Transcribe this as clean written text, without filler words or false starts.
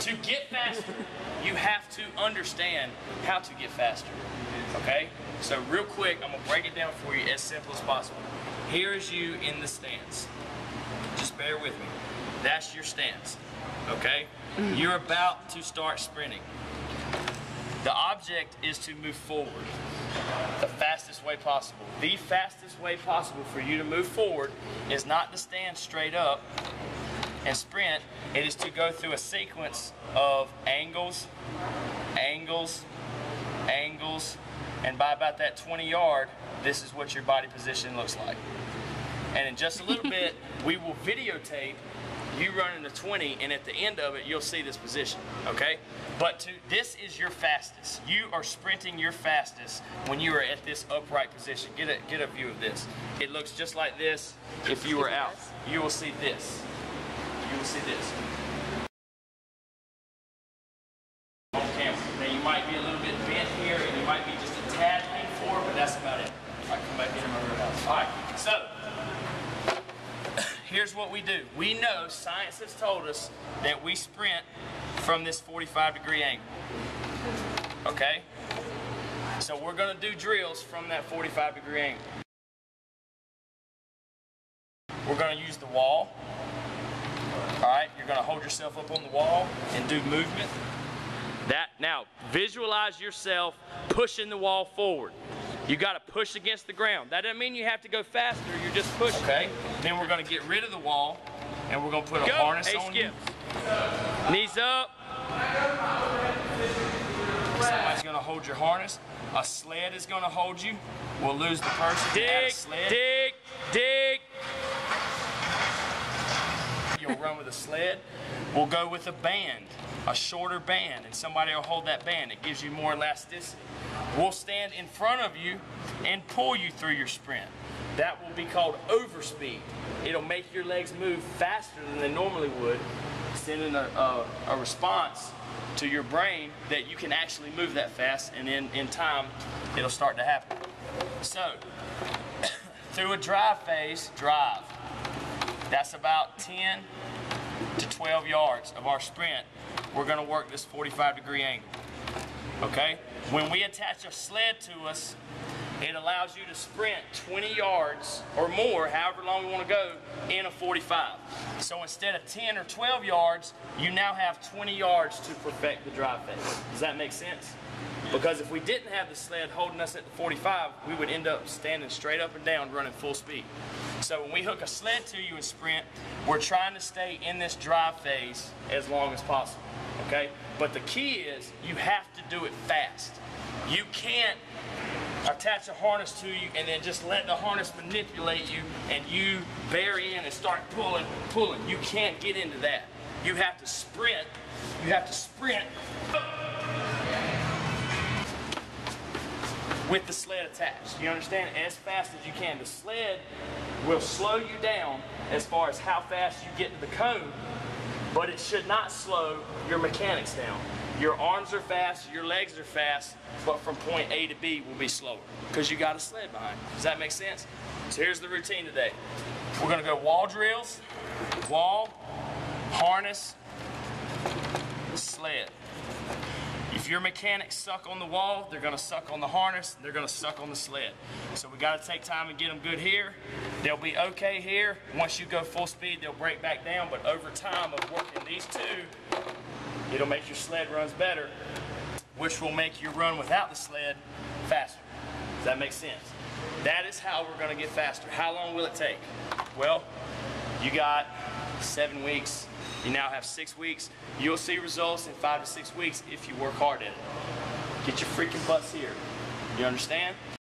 To get faster, you have to understand how to get faster, okay? So real quick, I'm gonna break it down for you as simple as possible. Here is you in the stance. Just bear with me. That's your stance, okay? You're about to start sprinting. The object is to move forward the fastest way possible. The fastest way possible for you to move forward is not to stand straight up and sprint. It is to go through a sequence of angles, angles, angles, and by about that 20-yard, this is what your body position looks like. And in just a little bit, we will videotape you running the 20, and at the end of it, you'll see this position, okay? But this is your fastest. You are sprinting your fastest when you are at this upright position. Get a view of this. It looks just like this. If you were out, you will see this. You will see this on camera. Now you might be a little bit bent here, and you might be just a tad lean forward, but that's about it. I come back into my real house. All right, so here's what we do. We know science has told us that we sprint from this 45-degree angle. Okay? So we're going to do drills from that 45-degree angle. We're going to use the wall. Alright, you're going to hold yourself up on the wall and do movement. Now, visualize yourself pushing the wall forward. You got to push against the ground. That doesn't mean you have to go faster, you're just pushing. Okay, then we're going to get rid of the wall and we're going to put a harness on you. Knees up. Somebody's going to hold your harness. A sled is going to hold you. We'll lose the person. Dig, dig, dig. You'll run with a sled. We'll go with a band, a shorter band, and somebody will hold that band. It gives you more elasticity. We'll stand in front of you and pull you through your sprint. That will be called overspeed. It'll make your legs move faster than they normally would, sending a response to your brain that you can actually move that fast, and in time, it'll start to happen. So, through a drive phase, drive. That's about 10 to 12 yards of our sprint. We're going to work this 45-degree angle. Okay? When we attach a sled to us, it allows you to sprint 20 yards or more, however long you want to go, in a 45. So instead of 10 or 12 yards, you now have 20 yards to perfect the drive phase. Does that make sense? Because if we didn't have the sled holding us at the 45, we would end up standing straight up and down running full speed. So when we hook a sled to you and sprint, we're trying to stay in this drive phase as long as possible, okay? But the key is you have to do it fast. You can't attach a harness to you and then just let the harness manipulate you and you bear in and start pulling. You can't get into that. You have to sprint. You have to sprint with the sled attached. You understand? As fast as you can. The sled will slow you down as far as how fast you get to the cone, but it should not slow your mechanics down. Your arms are fast, your legs are fast, but from point A to B will be slower because you got a sled behind you. Does that make sense? So here's the routine today. We're going to go wall drills, wall, harness, sled. If your mechanics suck on the wall, they're going to suck on the harness, they're going to suck on the sled. So we got to take time and get them good here. They'll be okay here. Once you go full speed, they'll break back down, but over time of working these two, it'll make your sled runs better, which will make your run without the sled faster. Does that make sense? That is how we're going to get faster. How long will it take? Well, you got 7 weeks. You now have 6 weeks. You'll see results in 5 to 6 weeks if you work hard at it. Get your freaking butts here. You understand?